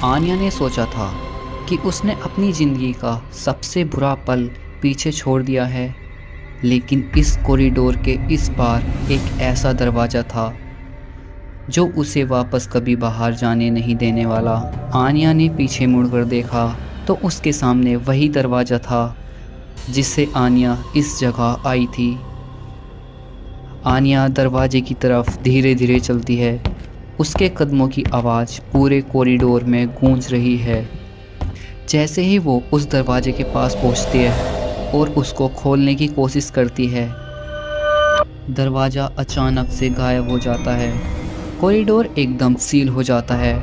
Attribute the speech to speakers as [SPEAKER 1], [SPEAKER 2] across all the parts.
[SPEAKER 1] आन्या ने सोचा था कि उसने अपनी ज़िंदगी का सबसे बुरा पल पीछे छोड़ दिया है, लेकिन इस कॉरिडोर के इस पार एक ऐसा दरवाज़ा था जो उसे वापस कभी बाहर जाने नहीं देने वाला। आन्या ने पीछे मुड़कर देखा तो उसके सामने वही दरवाज़ा था जिससे आन्या इस जगह आई थी। आन्या दरवाजे की तरफ धीरे धीरे चलती है। उसके कदमों की आवाज़ पूरे कॉरिडोर में गूंज रही है। जैसे ही वो उस दरवाजे के पास पहुंचती है और उसको खोलने की कोशिश करती है, दरवाज़ा अचानक से गायब हो जाता है। कॉरिडोर एकदम सील हो जाता है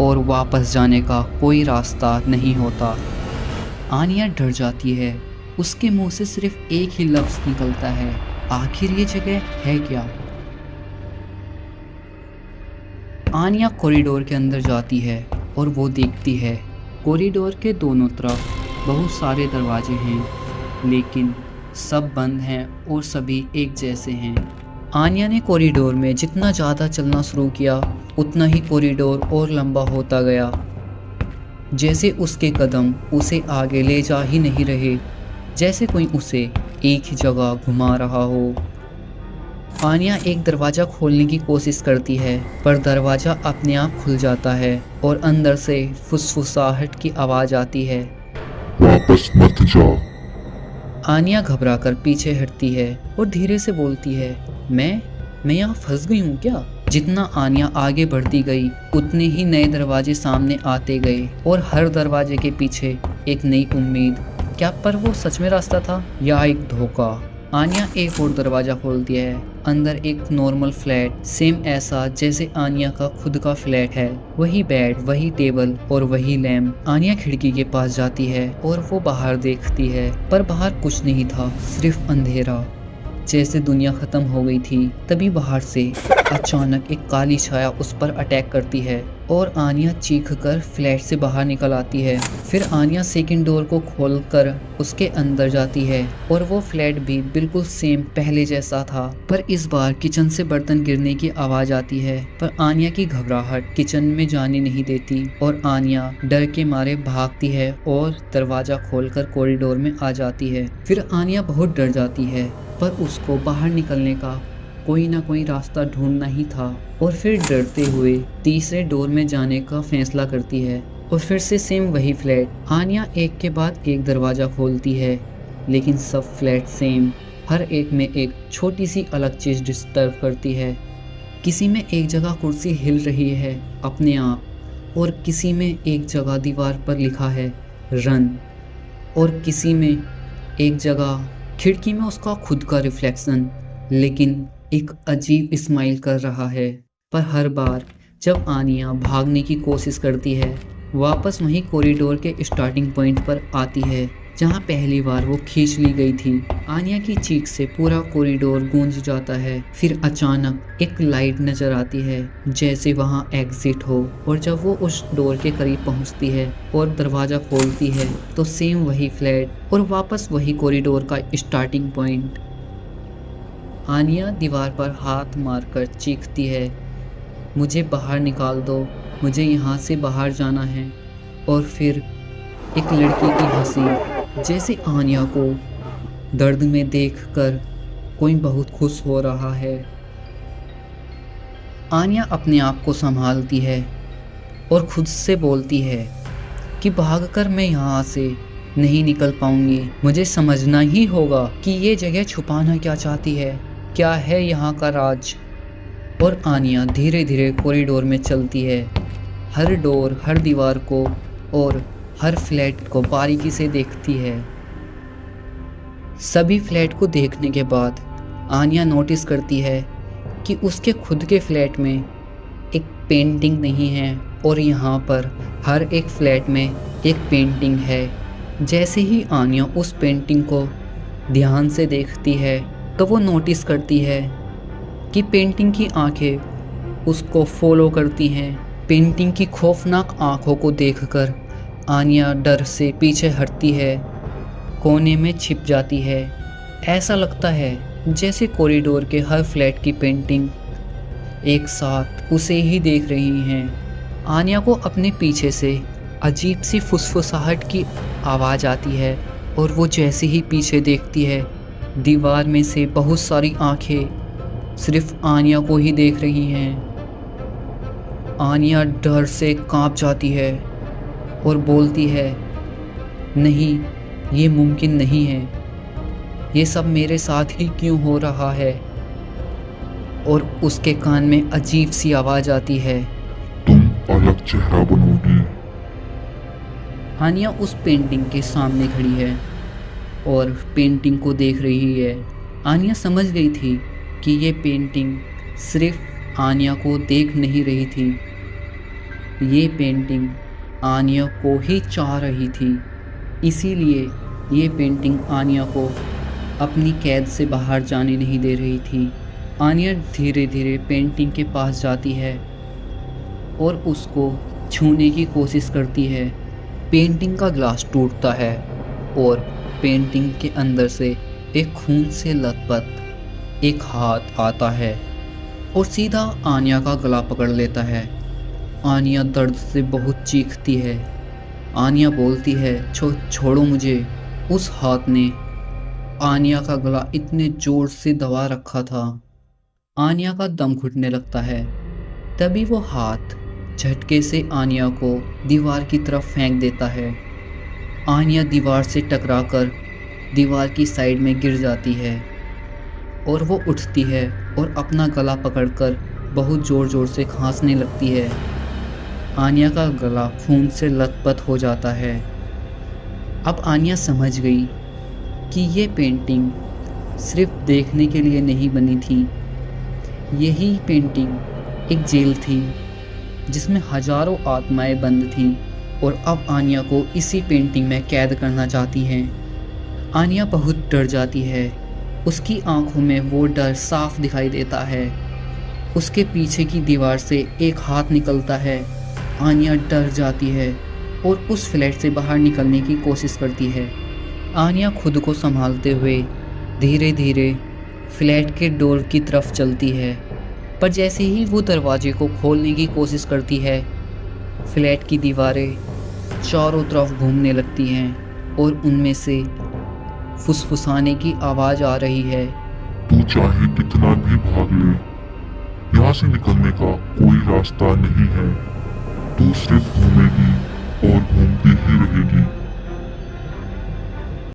[SPEAKER 1] और वापस जाने का कोई रास्ता नहीं होता। आन्या डर जाती है। उसके मुंह से सिर्फ एक ही लफ्ज़ निकलता है, आखिर ये जगह है क्या? आन्या कॉरिडोर के अंदर जाती है और वो देखती है कॉरिडोर के दोनों तरफ बहुत सारे दरवाजे हैं, लेकिन सब बंद हैं और सभी एक जैसे हैं। आन्या ने कॉरिडोर में जितना ज़्यादा चलना शुरू किया, उतना ही कॉरिडोर और लंबा होता गया। जैसे उसके कदम उसे आगे ले जा ही नहीं रहे, जैसे कोई उसे एक ही जगह घुमा रहा हो। आन्या एक दरवाज़ा खोलने की कोशिश करती है, पर दरवाज़ा अपने आप खुल जाता है और अंदर से फुसफुसाहट की आवाज़ आती है,
[SPEAKER 2] वापस मत जा।
[SPEAKER 1] आन्या घबराकर पीछे हटती है और धीरे से बोलती है, मैं यहाँ फंस गई हूँ क्या? जितना आन्या आगे बढ़ती गई, उतने ही नए दरवाजे सामने आते गए और हर दरवाजे के पीछे एक नई उम्मीद। क्या पर वो सच में रास्ता था या एक धोखा? आन्या एक और दरवाज़ा खोलती है। अंदर एक नॉर्मल फ्लैट, सेम ऐसा जैसे आन्या का खुद का फ्लैट है। वही बेड, वही टेबल और वही लैम्प। आन्या खिड़की के पास जाती है और वो बाहर देखती है, पर बाहर कुछ नहीं था, सिर्फ अंधेरा, जैसे दुनिया खत्म हो गई थी। तभी बाहर से अचानक एक काली छाया उस पर अटैक करती है और आन्या चीखकर फ्लैट से बाहर निकल आती है। फिर आन्या सेकंड डोर को खोलकर उसके अंदर जाती है और वो फ्लैट भी बिल्कुल सेम पहले जैसा था, पर इस बार किचन से बर्तन गिरने की आवाज आती है। पर आन्या की घबराहट किचन में जाने नहीं देती और आन्या डर के मारे भागती है और दरवाजा खोलकर कॉरिडोर में आ जाती है। फिर आन्या बहुत डर जाती है, पर उसको बाहर निकलने का कोई ना कोई रास्ता ढूंढना ही था और फिर डरते हुए तीसरे डोर में जाने का फैसला करती है और फिर से सेम वही फ्लैट। आन्या एक के बाद एक दरवाज़ा खोलती है, लेकिन सब फ्लैट सेम, हर एक में एक छोटी सी अलग चीज़ डिस्टर्ब करती है। किसी में एक जगह कुर्सी हिल रही है अपने आप, और किसी में एक जगह दीवार पर लिखा है रन, और किसी में एक जगह खिड़की में उसका खुद का रिफ्लेक्शन, लेकिन एक अजीब स्माइल कर रहा है। पर हर बार जब आनिया भागने की कोशिश करती है, वापस वहीं कॉरिडोर के स्टार्टिंग पॉइंट पर आती है जहां पहली बार वो खींच ली गई थी। आनिया की चीख से पूरा कॉरिडोर गूंज जाता है। फिर अचानक एक लाइट नजर आती है, जैसे वहां एग्जिट हो, और जब वो उस डोर के करीब पहुंचती है और दरवाज़ा खोलती है तो सेम वही फ्लैट और वापस वही कॉरिडोर का स्टार्टिंग पॉइंट। आनिया दीवार पर हाथ मारकर चीखती है, मुझे बाहर निकाल दो, मुझे यहाँ से बाहर जाना है। और फिर एक लड़की की हंसी, जैसे आनिया को दर्द में देखकर कोई बहुत खुश हो रहा है। आनिया अपने आप को संभालती है और खुद से बोलती है कि भागकर मैं यहाँ से नहीं निकल पाऊंगी, मुझे समझना ही होगा कि ये जगह छुपाना क्या चाहती है, क्या है यहाँ का राज। और आनिया धीरे धीरे कॉरिडोर में चलती है, हर डोर, हर दीवार को और हर फ्लैट को बारीकी से देखती है। सभी फ्लैट को देखने के बाद आनिया नोटिस करती है कि उसके खुद के फ्लैट में एक पेंटिंग नहीं है और यहाँ पर हर एक फ्लैट में एक पेंटिंग है। जैसे ही आनिया उस पेंटिंग को ध्यान से देखती है तो वो नोटिस करती है कि पेंटिंग की आंखें उसको फॉलो करती हैं। पेंटिंग की खौफनाक आंखों को देखकर आनिया डर से पीछे हटती है, कोने में छिप जाती है। ऐसा लगता है जैसे कॉरिडोर के हर फ्लैट की पेंटिंग एक साथ उसे ही देख रही हैं। आन्या को अपने पीछे से अजीब सी फुसफुसाहट की आवाज़ आती है और वो जैसे ही पीछे देखती है, दीवार में से बहुत सारी आंखें सिर्फ आन्या को ही देख रही हैं। आन्या डर से कांप जाती है और बोलती है, नहीं, ये मुमकिन नहीं है। ये सब मेरे साथ ही क्यों हो रहा है? और उसके कान में अजीब सी आवाज़ आती है,
[SPEAKER 2] तुम अलग चेहरा बनोगी।
[SPEAKER 1] आन्या उस पेंटिंग के सामने खड़ी है और पेंटिंग को देख रही है। आन्या समझ गई थी कि ये पेंटिंग सिर्फ आन्या को देख नहीं रही थी, ये पेंटिंग आन्या को ही चाह रही थी। इसीलिए ये पेंटिंग आन्या को अपनी कैद से बाहर जाने नहीं दे रही थी। आन्या धीरे धीरे पेंटिंग के पास जाती है और उसको छूने की कोशिश करती है। पेंटिंग का ग्लास टूटता है और पेंटिंग के अंदर से एक खून से लथपथ एक हाथ आता है और सीधा आन्या का गला पकड़ लेता है। आन्या दर्द से बहुत चीखती है। आन्या बोलती है, छोड़ो मुझे। उस हाथ ने आन्या का गला इतने जोर से दबा रखा था। आन्या का दम घुटने लगता है। तभी वो हाथ झटके से आन्या को दीवार की तरफ फेंक देता है। आन्या दीवार से टकराकर दीवार की साइड में गिर जाती है और वो उठती है और अपना गला पकड़कर बहुत ज़ोर ज़ोर से खांसने लगती है। आन्या का गला खून से लथपथ हो जाता है। अब आन्या समझ गई कि ये पेंटिंग सिर्फ देखने के लिए नहीं बनी थी। यही पेंटिंग एक जेल थी जिसमें हजारों आत्माएं बंद थीं और अब आन्या को इसी पेंटिंग में कैद करना चाहती हैं। आन्या बहुत डर जाती है। उसकी आंखों में वो डर साफ दिखाई देता है। उसके पीछे की दीवार से एक हाथ निकलता है। आन्या डर जाती है और उस फ्लैट से बाहर निकलने की कोशिश करती है। आन्या खुद को संभालते हुए धीरे धीरे फ्लैट के डोर की तरफ चलती है, पर जैसे ही वो दरवाजे को खोलने की कोशिश करती है, फ्लैट की दीवारें चारों तरफ घूमने लगती हैं और उनमें से फुसफुसाने की आवाज़ आ रही है।
[SPEAKER 2] तू चाहे कितना भी भाग ले, यहाँ से निकलने का कोई रास्ता नहीं है। तू सिर्फ घूमेगी और घूमती ही रहेगी।